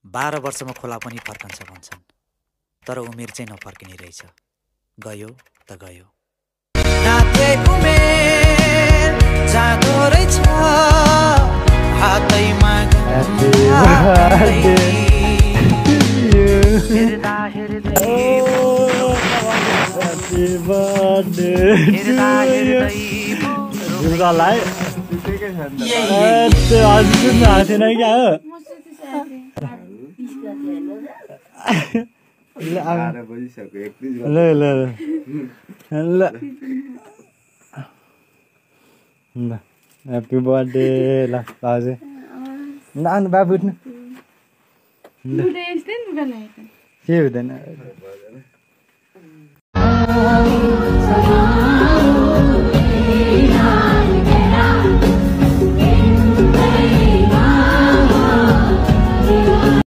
12 वर्षमा खोला पनि फर्कन्छ भन्छन्, तर उमेर चाहिँ नफर्किने रहेछ। गयो त गयो। नाथे उमेर जाँदो रहेछ हातैमा Happy birthday lah Baze. Nan babu. Ke हुँदैन